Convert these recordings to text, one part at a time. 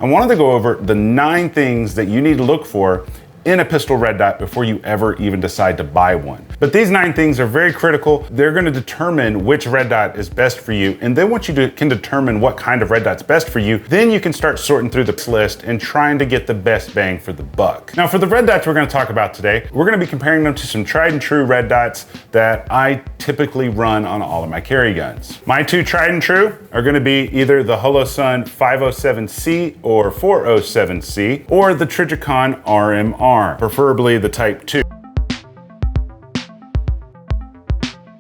I wanted to go over the 9 things that you need to look for in a pistol red dot before you ever even decide to buy one. But these 9 things are very critical. They're going to determine which red dot is best for you. And then once you can determine what kind of red dot's best for you, then you can start sorting through the list and trying to get the best bang for the buck. Now for the red dots we're going to talk about today, we're going to be comparing them to some tried and true red dots that I typically run on all of my carry guns. My 2 tried and true are going to be either the Holosun 507C or 407C or the Trijicon RMR. Preferably the Type 2.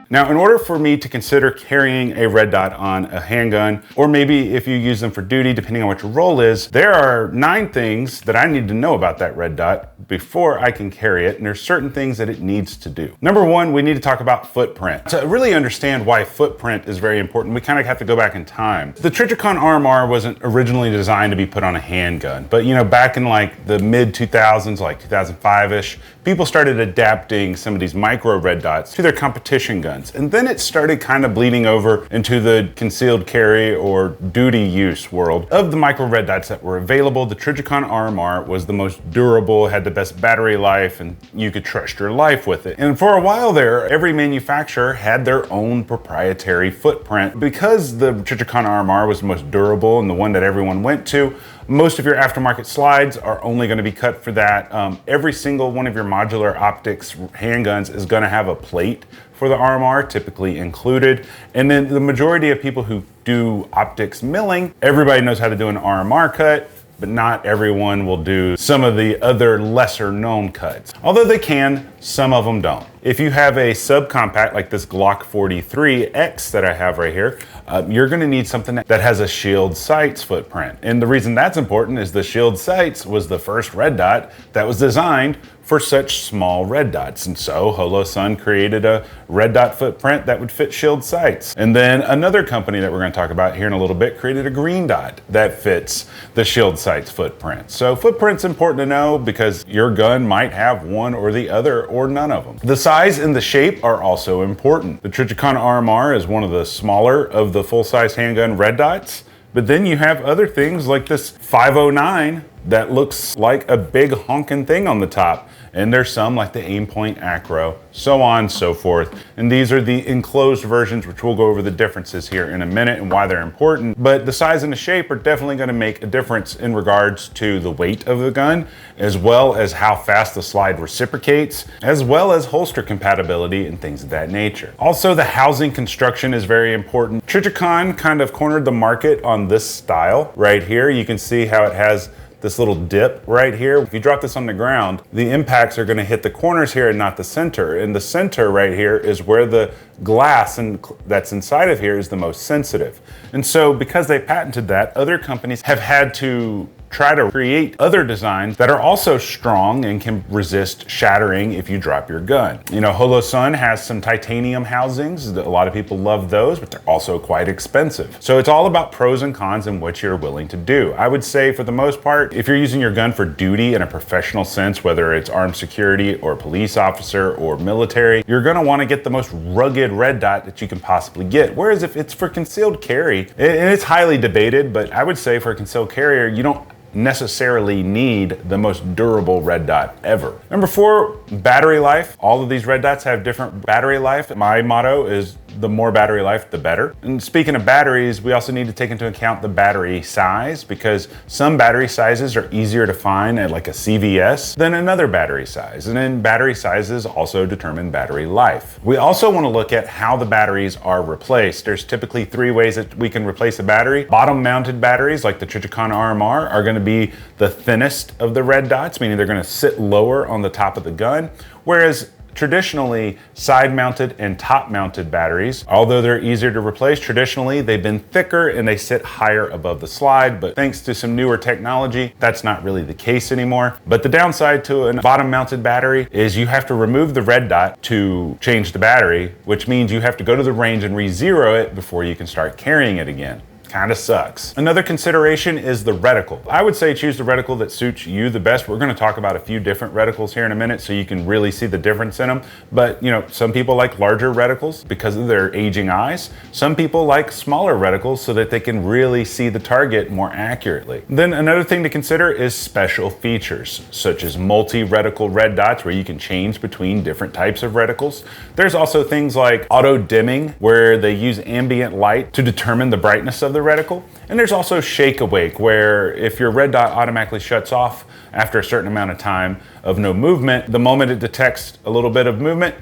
Now, in order for me to consider carrying a red dot on a handgun, or maybe if you use them for duty, depending on what your role is, there are 9 things that I need to know about that red dot before I can carry it, and there's certain things that it needs to do. Number 1, we need to talk about footprint. To really understand why footprint is very important, we kind of have to go back in time. The Trijicon RMR wasn't originally designed to be put on a handgun, but back in like the mid 2000s, like 2005-ish, people started adapting some of these micro red dots to their competition guns. And then it started kind of bleeding over into the concealed carry or duty use world of the micro red dots that were available. The Trijicon RMR was the most durable, had the best battery life, and you could trust your life with it. And for a while there, every manufacturer had their own proprietary footprint. Because the Trijicon RMR was the most durable and the one that everyone went to, most of your aftermarket slides are only going to be cut for that. Every single one of your modular optics handguns is going to have a plate for the RMR, typically included. And then the majority of people who do optics milling, everybody knows how to do an RMR cut, but not everyone will do some of the other lesser known cuts. Although they can, some of them don't. If you have a subcompact like this Glock 43X that I have right here, you're gonna need something that has a shield sights footprint. And the reason that's important is the shield sights was the first red dot that was designed for such small red dots. And so Holosun created a red dot footprint that would fit shield sights. And then another company that we're gonna talk about here in a little bit created a green dot that fits the shield sights footprint. So footprint's important to know because your gun might have one or the other or none of them. The size and the shape are also important. The Trijicon RMR is one of the smaller of the full-size handgun red dots, but then you have other things like this 509 that looks like a big honking thing on the top. And there's some like the Aimpoint Acro, so on and so forth. And these are the enclosed versions, which we'll go over the differences here in a minute and why they're important. But the size and the shape are definitely gonna make a difference in regards to the weight of the gun, as well as how fast the slide reciprocates, as well as holster compatibility and things of that nature. Also, the housing construction is very important. Trijicon kind of cornered the market on this style right here. You can see how it has this little dip right here. If you drop this on the ground, the impacts are gonna hit the corners here and not the center. And the center right here is where the glass that's inside of here is the most sensitive. And so because they patented that, other companies have had to try to create other designs that are also strong and can resist shattering if you drop your gun. Holosun has some titanium housings. A lot of people love those, but they're also quite expensive. So it's all about pros and cons and what you're willing to do. I would say for the most part, if you're using your gun for duty in a professional sense, whether it's armed security or police officer or military, you're gonna wanna get the most rugged red dot that you can possibly get. Whereas if it's for concealed carry, and it's highly debated, but I would say for a concealed carrier, you don't necessarily need the most durable red dot ever. Number 4, battery life. All of these red dots have different battery life. My motto is the more battery life, the better. And speaking of batteries, we also need to take into account the battery size because some battery sizes are easier to find at like a CVS than another battery size. And then battery sizes also determine battery life. We also want to look at how the batteries are replaced. There's typically 3 ways that we can replace a battery. Bottom mounted batteries like the Trijicon RMR are going to be the thinnest of the red dots, meaning they're going to sit lower on the top of the gun, whereas traditionally, side-mounted and top-mounted batteries, although they're easier to replace, traditionally they've been thicker and they sit higher above the slide, but thanks to some newer technology, that's not really the case anymore. But the downside to a bottom-mounted battery is you have to remove the red dot to change the battery, which means you have to go to the range and re-zero it before you can start carrying it again. kind of sucks. Another consideration is the reticle. I would say choose the reticle that suits you the best. We're gonna talk about a few different reticles here in a minute so you can really see the difference in them. But you know, some people like larger reticles because of their aging eyes. Some people like smaller reticles so that they can really see the target more accurately. Then another thing to consider is special features, such as multi-reticle red dots where you can change between different types of reticles. There's also things like auto dimming where they use ambient light to determine the brightness of the reticle. And there's also shake awake where if your red dot automatically shuts off after a certain amount of time of no movement, the moment it detects a little bit of movement,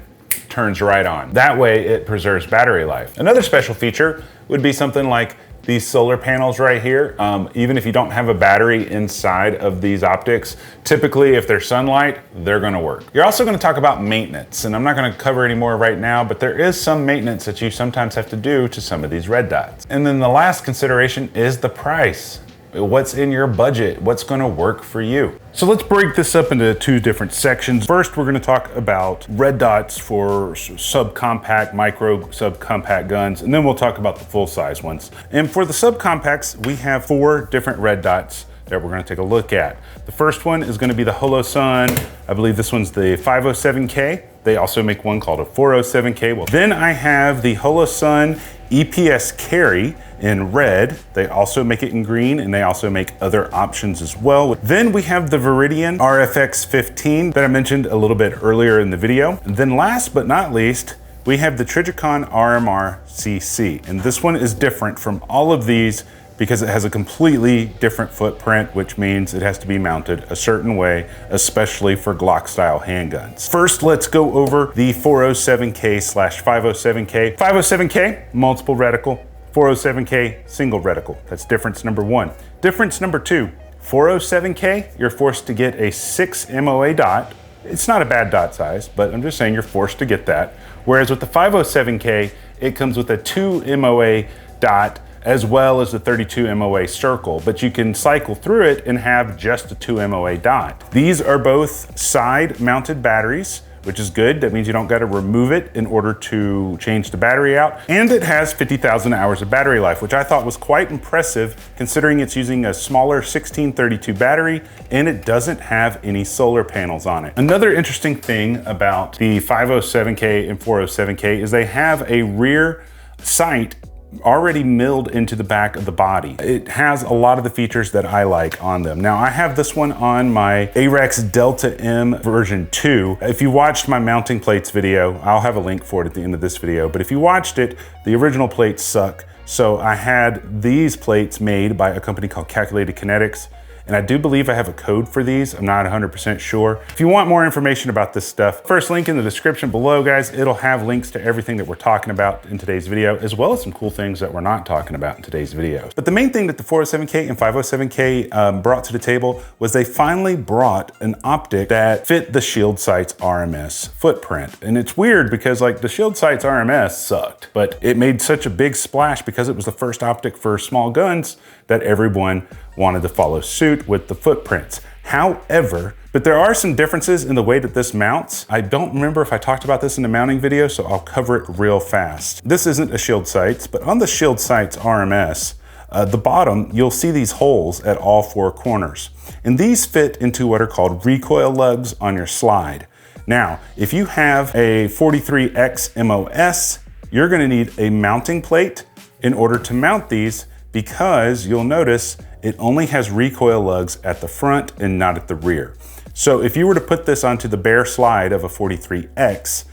turns right on. That way it preserves battery life. Another special feature would be something like these solar panels right here. Even if you don't have a battery inside of these optics, typically if there's sunlight, they're gonna work. You're also gonna talk about maintenance, and I'm not gonna cover any more right now, but there is some maintenance that you sometimes have to do to some of these red dots. And then the last consideration is the price. What's in your budget? What's gonna work for you? So let's break this up into two different sections. First, we're gonna talk about red dots for subcompact, micro subcompact guns, and then we'll talk about the full-size ones. And for the subcompacts, we have 4 different red dots that we're gonna take a look at. The first one is gonna be the Holosun. I believe this one's the 507K. They also make one called a 407K. Well, then I have the Holosun EPS Carry in red. They also make it in green, and they also make other options as well. Then we have the Viridian RFX 15 that I mentioned a little bit earlier in the video. And then last but not least, we have the Trijicon RMR CC. And this one is different from all of these because it has a completely different footprint, which means it has to be mounted a certain way, especially for Glock style handguns. First, let's go over the 407K/507K. 507K, multiple reticle. 407K, single reticle. That's difference number 1. Difference number 2, 407K, you're forced to get a 6 MOA dot. It's not a bad dot size, but I'm just saying you're forced to get that. Whereas with the 507K, it comes with a 2 MOA dot as well as the 32 MOA circle, but you can cycle through it and have just a 2 MOA dot. These are both side mounted batteries, which is good. That means you don't got to remove it in order to change the battery out. And it has 50,000 hours of battery life, which I thought was quite impressive considering it's using a smaller 1632 battery and it doesn't have any solar panels on it. Another interesting thing about the 507K and 407K is they have a rear sight already milled into the back of the body. It has a lot of the features that I like on them. Now I have this one on my AREX Delta M version 2. If you watched my mounting plates video, I'll have a link for it at the end of this video, but if you watched it, the original plates suck. So I had these plates made by a company called Calculated Kinetics. And I do believe I have a code for these. I'm not 100% sure. If you want more information about this stuff, first link in the description below, guys. It'll have links to everything that we're talking about in today's video, as well as some cool things that we're not talking about in today's video. But the main thing that the 407K and 507K brought to the table was they finally brought an optic that fit the Shield Sights RMS footprint. And it's weird because like the Shield Sights RMS sucked, but it made such a big splash because it was the first optic for small guns that everyone wanted to follow suit with the footprints. However, but there are some differences in the way that this mounts. I don't remember if I talked about this in the mounting video, so I'll cover it real fast. This isn't a Shield Sights, but on the Shield Sights RMS, the bottom, you'll see these holes at all 4 corners. And these fit into what are called recoil lugs on your slide. Now, if you have a 43X MOS, you're gonna need a mounting plate in order to mount these because you'll notice it only has recoil lugs at the front and not at the rear. So if you were to put this onto the bare slide of a 43X,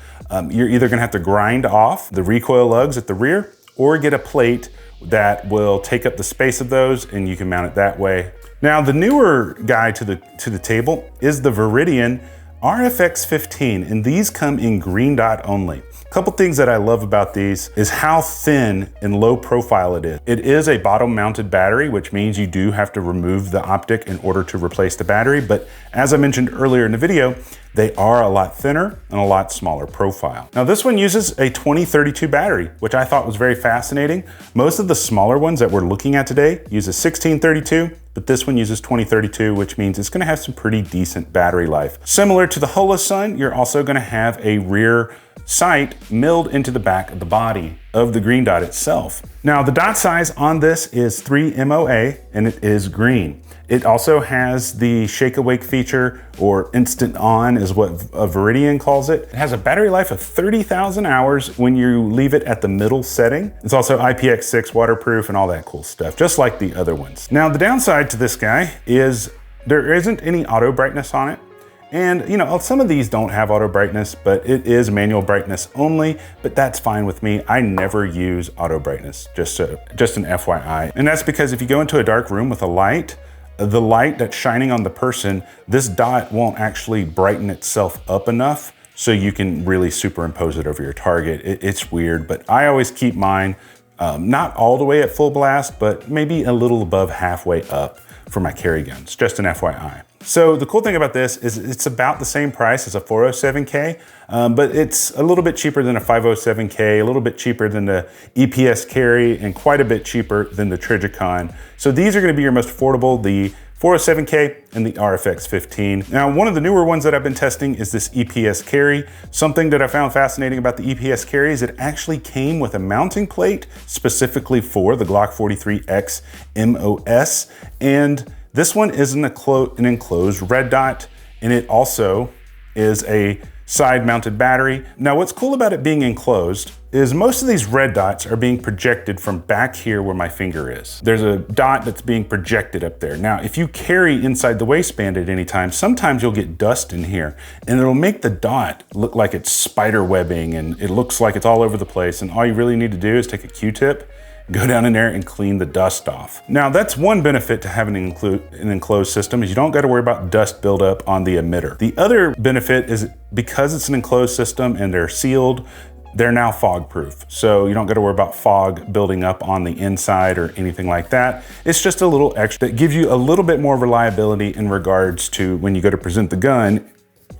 you're either gonna have to grind off the recoil lugs at the rear or get a plate that will take up the space of those and you can mount it that way. Now the newer guy to the table is the Viridian RFX 15, and these come in green dot only. A couple things that I love about these is how thin and low profile it is. It is a bottom mounted battery, which means you do have to remove the optic in order to replace the battery. But as I mentioned earlier in the video, they are a lot thinner and a lot smaller profile. Now this one uses a 2032 battery, which I thought was very fascinating. Most of the smaller ones that we're looking at today use a 1632, but this one uses 2032, which means it's gonna have some pretty decent battery life. Similar to the Holosun, you're also gonna have a rear sight milled into the back of the body of the green dot itself. Now the dot size on this is 3 MOA and it is green. It also has the shake awake feature, or instant on is what Viridian calls it. It has a battery life of 30,000 hours when you leave it at the middle setting. It's also IPX6 waterproof and all that cool stuff, just like the other ones. Now the downside to this guy is there isn't any auto brightness on it. And you know, some of these don't have auto brightness, but it is manual brightness only, but that's fine with me. I never use auto brightness, just an FYI. And that's because if you go into a dark room with a light, the light that's shining on the person, this dot won't actually brighten itself up enough so you can really superimpose it over your target. It's weird, but I always keep mine not all the way at full blast, but maybe a little above halfway up for my carry guns, just an FYI. So the cool thing about this is it's about the same price as a 407K, but it's a little bit cheaper than a 507K, a little bit cheaper than the EPS carry, and quite a bit cheaper than the Trijicon. So these are gonna be your most affordable, the 407K and the RFX 15. Now, one of the newer ones that I've been testing is this EPS carry. Something that I found fascinating about the EPS carry is it actually came with a mounting plate specifically for the Glock 43X MOS. And this one is an enclosed red dot, and it also is a side mounted battery. Now, what's cool about it being enclosed is most of these red dots are being projected from back here where my finger is. There's a dot that's being projected up there. Now, if you carry inside the waistband at any time, sometimes you'll get dust in here and it'll make the dot look like it's spider webbing and it looks like it's all over the place. And all you really need to do is take a Q-tip, go down in there and clean the dust off. Now that's one benefit to having an enclosed system is you don't got to worry about dust buildup on the emitter. The other benefit is because it's an enclosed system and they're sealed, they're now fog proof. So you don't got to worry about fog building up on the inside or anything like that. It's just a little extra that gives you a little bit more reliability in regards to when you go to present the gun,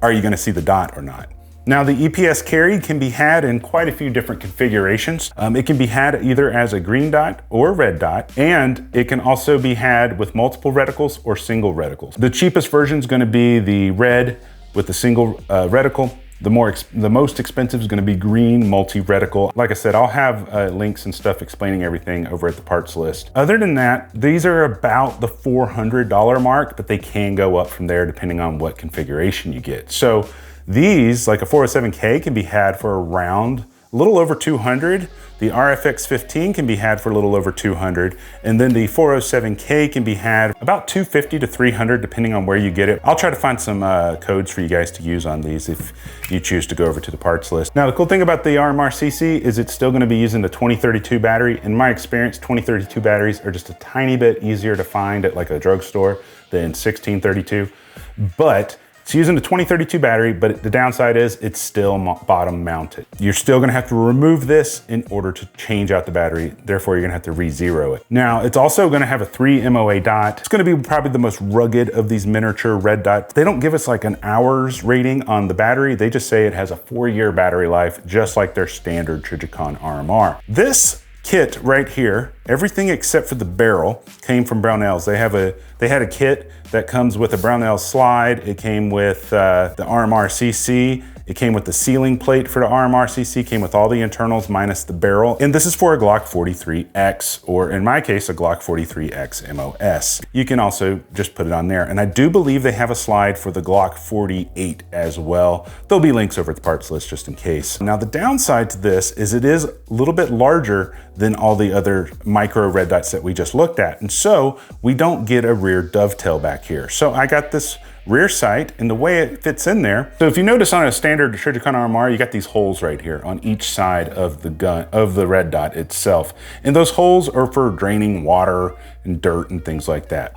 are you going to see the dot or not? Now the EPS carry can be had in quite a few different configurations. It can be had either as a green dot or a red dot, and it can also be had with multiple reticles or single reticles. The cheapest version is going to be the red with the single reticle. The most expensive is going to be green multi-reticle. Like I said, I'll have links and stuff explaining everything over at the parts list. Other than that, these are about the $400 mark, but they can go up from there depending on what configuration you get. So these, like a 407K, can be had for around a little over 200. The RFX 15 can be had for a little over 200. And then the 407K can be had about 250 to 300, depending on where you get it. I'll try to find some codes for you guys to use on these if you choose to go over to the parts list. Now, the cool thing about the RMR-CC is it's still gonna be using the 2032 battery. In my experience, 2032 batteries are just a tiny bit easier to find at like a drugstore than 1632. But it's using the 2032 battery, but the downside is it's still bottom mounted. You're still gonna have to remove this in order to change out the battery. Therefore, you're gonna have to re-zero it. Now, it's also gonna have a 3 MOA dot. It's gonna be probably the most rugged of these miniature red dots. They don't give us like an hours rating on the battery. They just say it has a 4-year battery life, just like their standard Trijicon RMR. This kit right here, everything except for the barrel came from Brownells. They had a kit that comes with a Brownells slide. It came with the RMR-CC. It came with the sealing plate for the RMR-CC, came with all the internals minus the barrel. And this is for a Glock 43X, or in my case, a Glock 43X MOS. You can also just put it on there. And I do believe they have a slide for the Glock 48 as well. There'll be links over at the parts list just in case. Now the downside to this is it is a little bit larger than all the other micro red dots that we just looked at. And so we don't get a rear dovetail back here. So I got this rear sight and the way it fits in there. So if you notice on a standard Trijicon RMR, you got these holes right here on each side of the gun, of the red dot itself. And those holes are for draining water and dirt and things like that.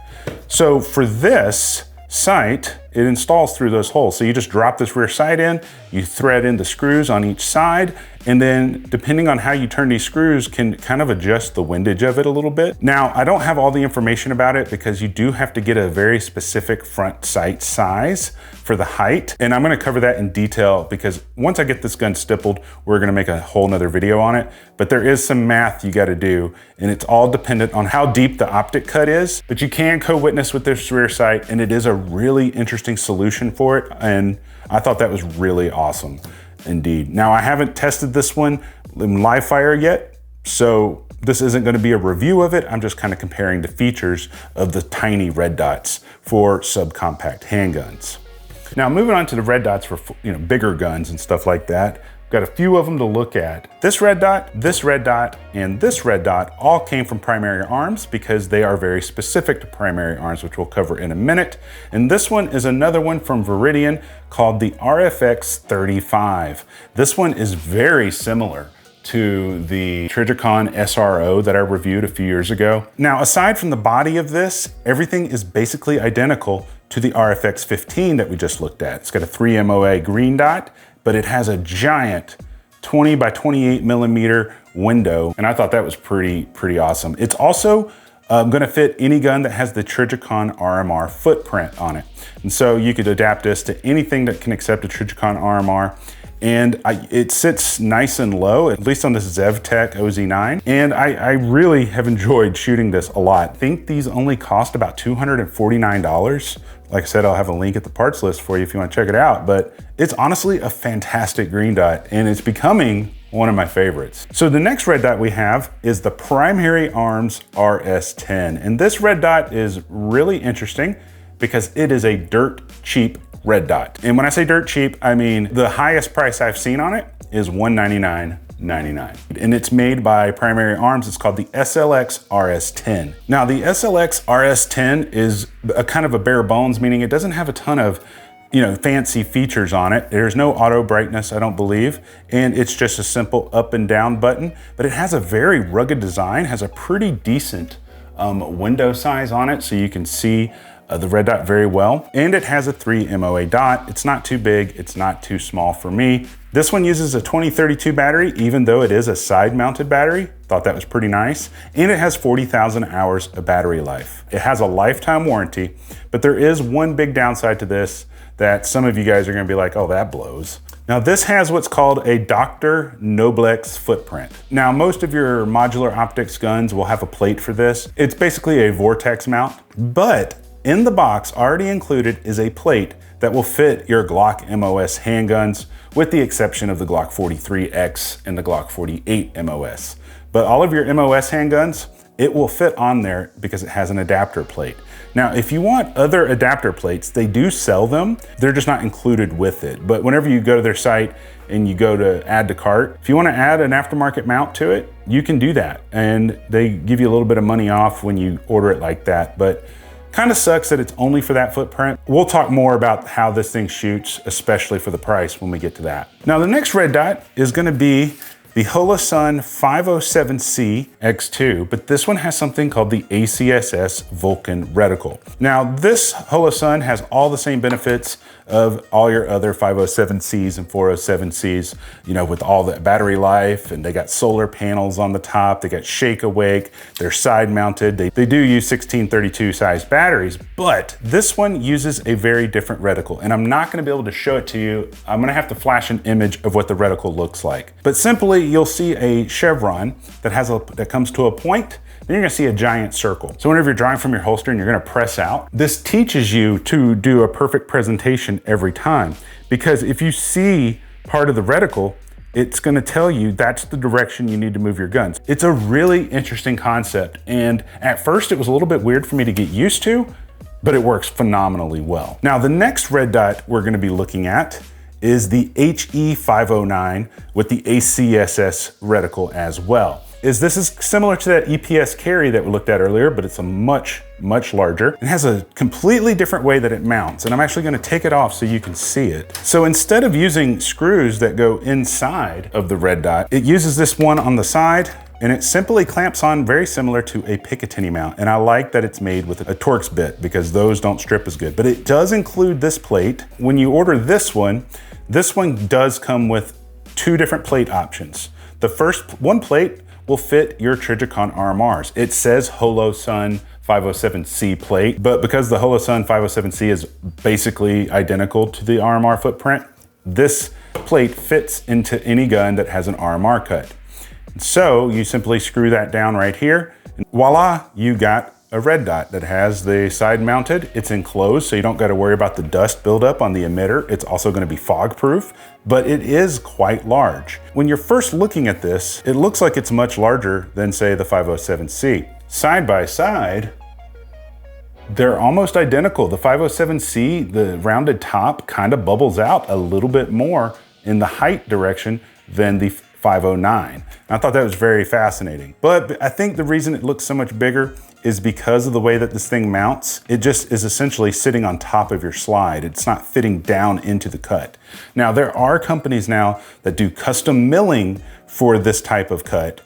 So for this sight, it installs through those holes. So you just drop this rear sight in, you thread in the screws on each side, and then depending on how you turn these screws can kind of adjust the windage of it a little bit. Now, I don't have all the information about it because you do have to get a very specific front sight size for the height. And I'm gonna cover that in detail because once I get this gun stippled, we're gonna make a whole nother video on it. But there is some math you gotta do, and it's all dependent on how deep the optic cut is. But you can co-witness with this rear sight, and it is a really interesting solution for it. And I thought that was really awesome. indeed. Now, I haven't tested this one in live fire yet, so this isn't going to be a review of it. I'm just kind of comparing the features of the tiny red dots for subcompact handguns. Now, moving on to the red dots for bigger guns and stuff like that. Got a few of them to look at. This red dot, and this red dot all came from Primary Arms because they are very specific to Primary Arms, which we'll cover in a minute. And this one is another one from Veridian called the RFX 35. This one is very similar to the Trijicon SRO that I reviewed a few years ago. Now, aside from the body of this, everything is basically identical to the RFX 15 that we just looked at. It's got a 3 MOA green dot, but it has a giant 20 by 28 millimeter window. And I thought that was pretty awesome. It's also gonna fit any gun that has the Trijicon RMR footprint on it. And so you could adapt this to anything that can accept a Trijicon RMR. And it sits nice and low, at least on this ZevTech OZ9. And I really have enjoyed shooting this a lot. I think these only cost about $249. Like I said, I'll have a link at the parts list for you if you want to check it out, but it's honestly a fantastic green dot and it's becoming one of my favorites. So the next red dot we have is the Primary Arms RS10. And this red dot is really interesting because it is a dirt cheap red dot. And when I say dirt cheap, I mean the highest price I've seen on it is $199.99. And it's made by Primary Arms. It's called the SLX RS10. Now the SLX RS10 is a kind of a bare bones, meaning it doesn't have a ton of fancy features on it. There's no auto brightness, I don't believe. And it's just a simple up and down button, but it has a very rugged design, has a pretty decent window size on it. So you can see the red dot very well. And it has a 3 MOA dot. It's not too big, it's not too small for me. This one uses a 2032 battery, even though it is a side mounted battery. Thought that was pretty nice. And it has 40,000 hours of battery life. It has a lifetime warranty, but there is one big downside to this that some of you guys are gonna be like, oh, that blows. Now this has what's called a Dr. Noblex footprint. Now most of your modular optics guns will have a plate for this. It's basically a vortex mount, but in the box already included is a plate that will fit your Glock MOS handguns, with the exception of the Glock 43X and the Glock 48 MOS. But all of your MOS handguns, it will fit on there because it has an adapter plate. Now, if you want other adapter plates, they do sell them. They're just not included with it. But whenever you go to their site and you go to add to cart, if you want to add an aftermarket mount to it, you can do that. And they give you a little bit of money off when you order it like that. But kind of sucks that it's only for that footprint. We'll talk more about how this thing shoots, especially for the price when we get to that. Now, the next red dot is going to be the Holosun 507C X2, but this one has something called the ACSS Vulcan reticle. Now, this Holosun has all the same benefits of all your other 507Cs and 407Cs, with all the battery life, and they got solar panels on the top, they got shake awake, they're side mounted, they do use 1632 size batteries, but this one uses a very different reticle, and I'm not gonna be able to show it to you. I'm gonna have to flash an image of what the reticle looks like. But simply, you'll see a chevron that comes to a point, then you're gonna see a giant circle. So whenever you're drawing from your holster and you're gonna press out, this teaches you to do a perfect presentation every time. Because if you see part of the reticle, it's gonna tell you that's the direction you need to move your guns. It's a really interesting concept. And at first it was a little bit weird for me to get used to, but it works phenomenally well. Now the next red dot we're gonna be looking at is the HE509 with the ACSS reticle as well. This is similar to that EPS carry that we looked at earlier, but it's a much larger. It has a completely different way that it mounts, and I'm actually gonna take it off so you can see it. So instead of using screws that go inside of the red dot, it uses this one on the side, and it simply clamps on very similar to a Picatinny mount. And I like that it's made with a Torx bit because those don't strip as good. But it does include this plate. When you order this one does come with 2 different plate options. The first one plate will fit your Trijicon RMRs. It says Holosun 507C plate, but because the Holosun 507C is basically identical to the RMR footprint, this plate fits into any gun that has an RMR cut. So you simply screw that down right here, and voila, you got a red dot that has the side mounted. It's enclosed, so you don't got to worry about the dust buildup on the emitter. It's also going to be fog proof, but it is quite large. When you're first looking at this, it looks like it's much larger than, say, the 507C. Side by side, they're almost identical. The 507C, the rounded top, kind of bubbles out a little bit more in the height direction than the 509. I thought that was very fascinating. But I think the reason it looks so much bigger is because of the way that this thing mounts. It just is essentially sitting on top of your slide. It's not fitting down into the cut. Now, there are companies now that do custom milling for this type of cut.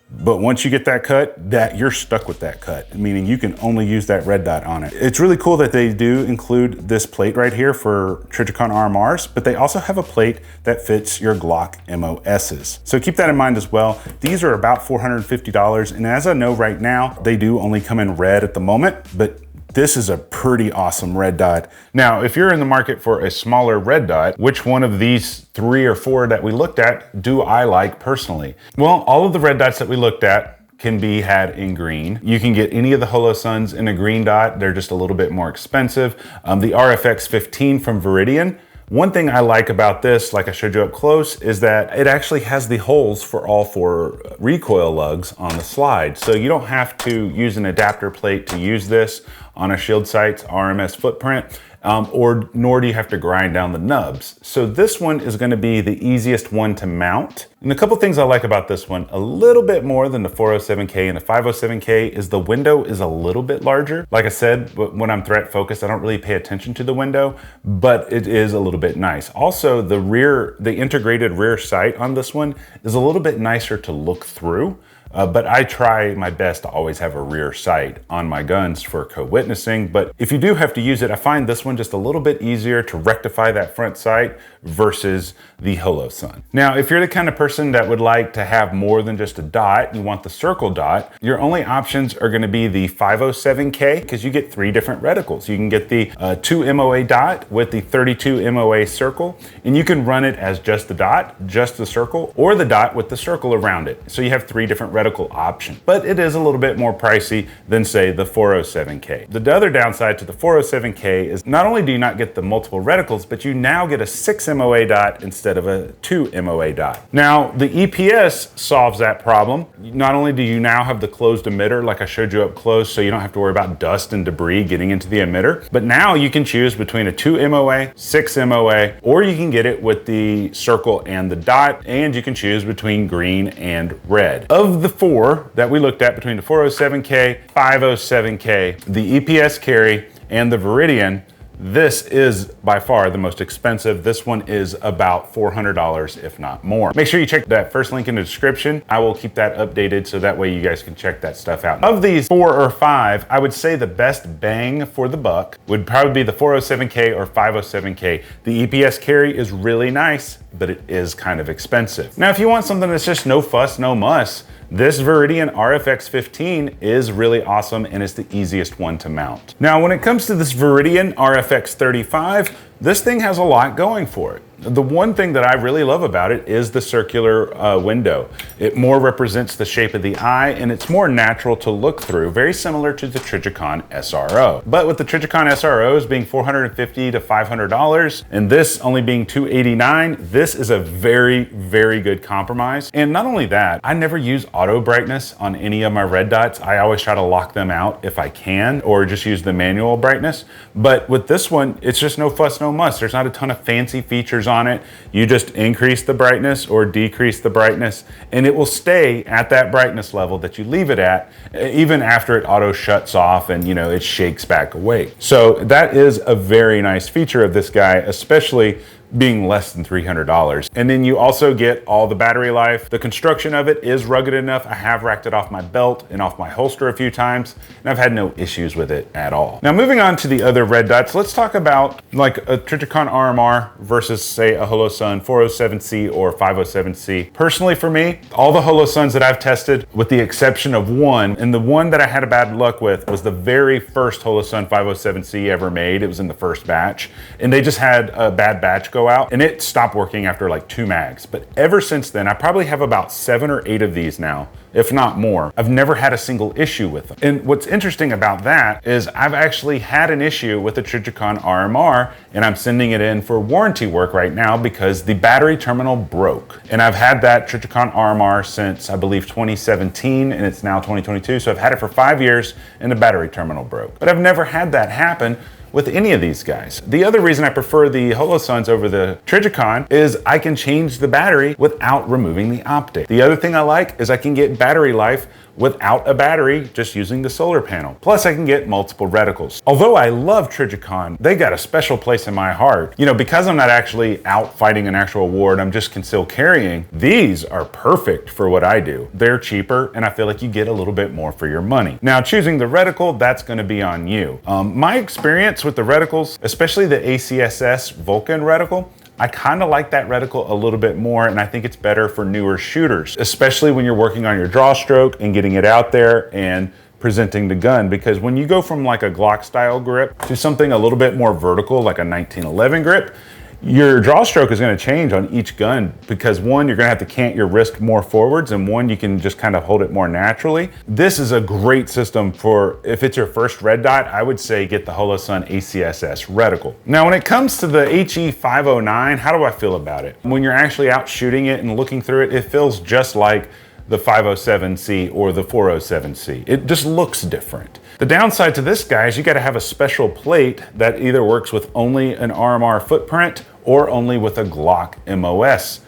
But once you get that cut, you're stuck with that cut, meaning you can only use that red dot on it. It's really cool that they do include this plate right here for Trijicon RMRs, but they also have a plate that fits your Glock MOSs. So keep that in mind as well. These are about $450, and as I know right now, they do only come in red at the moment, but this is a pretty awesome red dot. Now, if you're in the market for a smaller red dot, which one of these 3 or 4 that we looked at do I like personally? Well, all of the red dots that we looked at can be had in green. You can get any of the Holosuns in a green dot. They're just a little bit more expensive. The RFX 15 from Veridian, one thing I like about this, like I showed you up close, is that it actually has the holes for all 4 recoil lugs on the slide. So you don't have to use an adapter plate to use this on a Shield Sight's RMS footprint, nor do you have to grind down the nubs. So this one is gonna be the easiest one to mount. And a couple things I like about this one, a little bit more than the 407K and the 507K, is the window is a little bit larger. Like I said, when I'm threat focused, I don't really pay attention to the window, but it is a little bit nice. Also, the integrated rear sight on this one is a little bit nicer to look through. But I try my best to always have a rear sight on my guns for co-witnessing. But if you do have to use it, I find this one just a little bit easier to rectify that front sight versus the Holosun. Now, if you're the kind of person that would like to have more than just a dot, you want the circle dot, your only options are gonna be the 507K, because you get 3 different reticles. You can get the 2 MOA dot with the 32 MOA circle, and you can run it as just the dot, just the circle, or the dot with the circle around it. So you have 3 different reticle options, but it is a little bit more pricey than, say, the 407K. The other downside to the 407K is not only do you not get the multiple reticles, but you now get a 6 MOA dot instead of a 2 MOA dot. Now, the EPS solves that problem. Not only do you now have the closed emitter, like I showed you up close, so you don't have to worry about dust and debris getting into the emitter, but now you can choose between a 2 MOA, 6 MOA, or you can get it with the circle and the dot, and you can choose between green and red. Of the 4 that we looked at between the 407K, 507K, the EPS carry, and the Veridian, this is by far the most expensive. This one is about $400, if not more. Make sure you check that first link in the description. I will keep that updated so that way you guys can check that stuff out. Of these 4 or 5, I would say the best bang for the buck would probably be the 407K or 507K. The EPS carry is really nice, but it is kind of expensive. Now, if you want something that's just no fuss, no muss, this Veridian RFX 15 is really awesome and it's the easiest one to mount. Now, when it comes to this Veridian RFX 35, this thing has a lot going for it. The one thing that I really love about it is the circular window. It more represents the shape of the eye and it's more natural to look through, very similar to the Trijicon SRO. But with the Trijicon SROs being $450 to $500 and this only being $289, this is a very, very good compromise. And not only that, I never use auto brightness on any of my red dots. I always try to lock them out if I can, or just use the manual brightness. But with this one, it's just no fuss, no muss. There's not a ton of fancy features on it. You just increase the brightness or decrease the brightness and it will stay at that brightness level that you leave it at, even after it auto shuts off and it shakes back away. So that is a very nice feature of this guy, especially being less than $300. And then you also get all the battery life. The construction of it is rugged enough. I have racked it off my belt and off my holster a few times, and I've had no issues with it at all. Now, moving on to the other red dots, let's talk about like a Trijicon RMR versus, say, a Holosun 407C or 507C. Personally, for me, all the Holosuns that I've tested, with the exception of one, and the one that I had a bad luck with was the very first Holosun 507C ever made. It was in the first batch, and they just had a bad batch go out, and it stopped working after like 2 mags. But ever since then, I probably have about 7 or 8 of these now, if not more. I've never had a single issue with them. And what's interesting about that is I've actually had an issue with the Trijicon RMR, and I'm sending it in for warranty work right now because the battery terminal broke. And I've had that Trijicon RMR since I believe 2017, and it's now 2022. So I've had it for 5 years and the battery terminal broke. But I've never had that happen with any of these guys. The other reason I prefer the Holosuns over the Trijicon is I can change the battery without removing the optic. The other thing I like is I can get battery life without a battery, just using the solar panel. Plus I can get multiple reticles. Although I love Trijicon, they got a special place in my heart. You know, because I'm not actually out fighting an actual war and I'm just concealed carrying, these are perfect for what I do. They're cheaper and I feel like you get a little bit more for your money. Now choosing the reticle, that's gonna be on you. My experience with the reticles, especially the ACSS Vulcan reticle, I kind of like that reticle a little bit more, and I think it's better for newer shooters, especially when you're working on your draw stroke and getting it out there and presenting the gun. Because when you go from like a Glock style grip to something a little bit more vertical, like a 1911 grip, your draw stroke is going to change on each gun because one, you're going to have to cant your wrist more forwards, and one, you can just kind of hold it more naturally. This is a great system for, if it's your first red dot, I would say get the Holosun ACSS reticle. Now, when it comes to the HE509, how do I feel about it? When you're actually out shooting it and looking through it, it feels just like the 507C or the 407C. It just looks different. The downside to this guy is you gotta have a special plate that either works with only an RMR footprint or only with a Glock MOS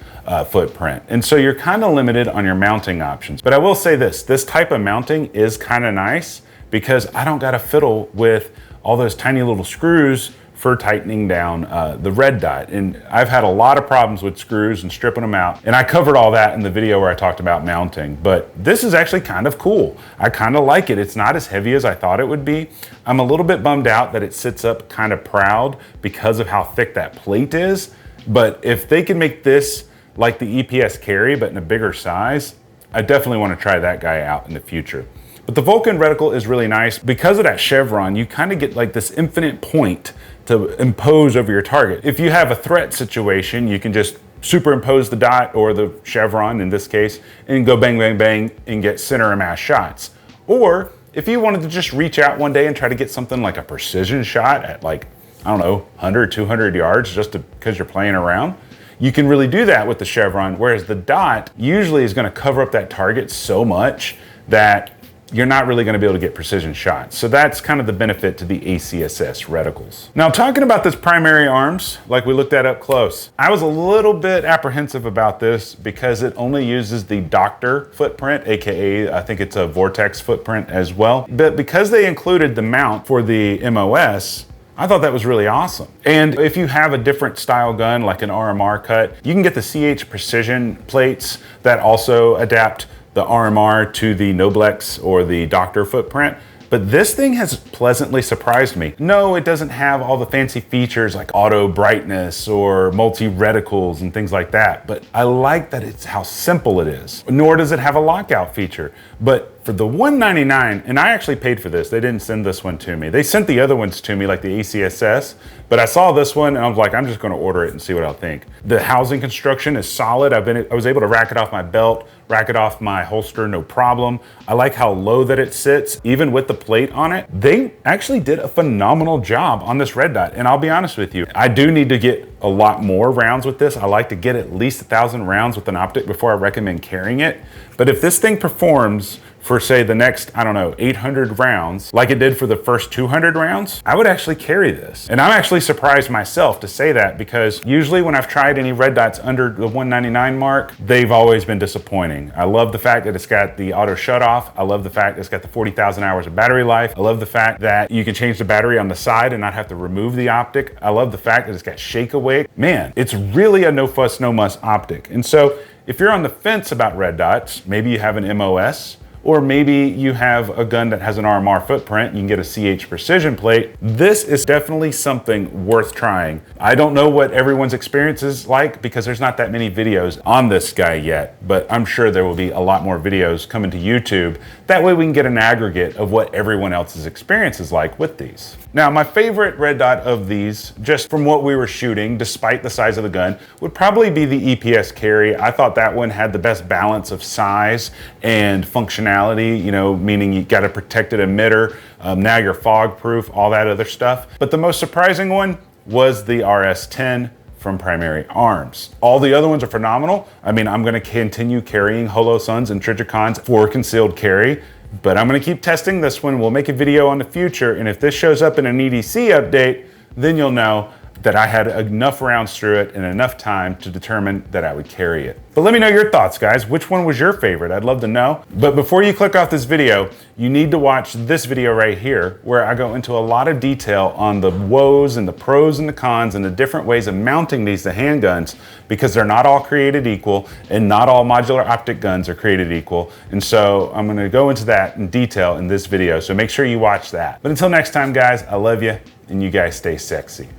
footprint. And so you're kind of limited on your mounting options. But I will say this type of mounting is kind of nice because I don't gotta fiddle with all those tiny little screws for tightening down the red dot. And I've had a lot of problems with screws and stripping them out. And I covered all that in the video where I talked about mounting, but this is actually kind of cool. I kind of like it. It's not as heavy as I thought it would be. I'm a little bit bummed out that it sits up kind of proud because of how thick that plate is. But if they can make this like the EPS carry, but in a bigger size, I definitely want to try that guy out in the future. But the Vulcan reticle is really nice. Because of that chevron, you kind of get like this infinite point to impose over your target. If you have a threat situation, you can just superimpose the dot or the chevron in this case and go bang, bang, bang and get center of mass shots. Or if you wanted to just reach out one day and try to get something like a precision shot at like, I don't know, 100, 200 yards just because you're playing around, you can really do that with the chevron, whereas the dot usually is gonna cover up that target so much that you're not really gonna be able to get precision shots. So that's kind of the benefit to the ACSS reticles. Now, talking about this primary arms, like we looked at up close, I was a little bit apprehensive about this because it only uses the Doctor footprint, AKA, I think it's a Vortex footprint as well. But because they included the mount for the MOS, I thought that was really awesome. And if you have a different style gun, like an RMR cut, you can get the CH Precision plates that also adapt the RMR to the Noblex or the Doctor footprint. But this thing has pleasantly surprised me. No, it doesn't have all the fancy features like auto brightness or multi-reticles and things like that, but I like that it's how simple it is. Nor does it have a lockout feature. But for the $199, and I actually paid for this, they didn't send this one to me. They sent the other ones to me, like the ACSS, but I saw this one and I was like, I'm just gonna order it and see what I'll think. The housing construction is solid. I was able to rack it off my belt, rack it off my holster, no problem. I like how low that it sits, even with the plate on it. They actually did a phenomenal job on this red dot. And I'll be honest with you, I do need to get a lot more rounds with this. I like to get at least 1,000 rounds with an optic before I recommend carrying it. But if this thing performs for say the next, I don't know, 800 rounds, like it did for the first 200 rounds, I would actually carry this. And I'm actually surprised myself to say that because usually when I've tried any red dots under the 199 mark, they've always been disappointing. I love the fact that it's got the auto shut off. I love the fact that it's got the 40,000 hours of battery life. I love the fact that you can change the battery on the side and not have to remove the optic. I love the fact that it's got shake away. Man, it's really a no fuss, no muss optic. And so if you're on the fence about red dots, maybe you have an MOS, or maybe you have a gun that has an RMR footprint, you can get a CH Precision plate. This is definitely something worth trying. I don't know what everyone's experience is like because there's not that many videos on this guy yet, but I'm sure there will be a lot more videos coming to YouTube. That way we can get an aggregate of what everyone else's experience is like with these. Now, my favorite red dot of these, just from what we were shooting, despite the size of the gun, would probably be the EPS carry. I thought that one had the best balance of size and functionality, you know, meaning you got a protected emitter, now you're fog proof, all that other stuff. But the most surprising one was the RS10 from Primary Arms. All the other ones are phenomenal. I mean, I'm gonna continue carrying Holosuns and Trijicons for concealed carry, but I'm gonna keep testing this one. We'll make a video on the future, and if this shows up in an EDC update, then you'll know that I had enough rounds through it and enough time to determine that I would carry it. But let me know your thoughts, guys. Which one was your favorite? I'd love to know. But before you click off this video, you need to watch this video right here, where I go into a lot of detail on the woes and the pros and the cons and the different ways of mounting these to handguns, because they're not all created equal and not all modular optic guns are created equal. And so I'm gonna go into that in detail in this video, so make sure you watch that. But until next time, guys, I love you, and you guys stay sexy.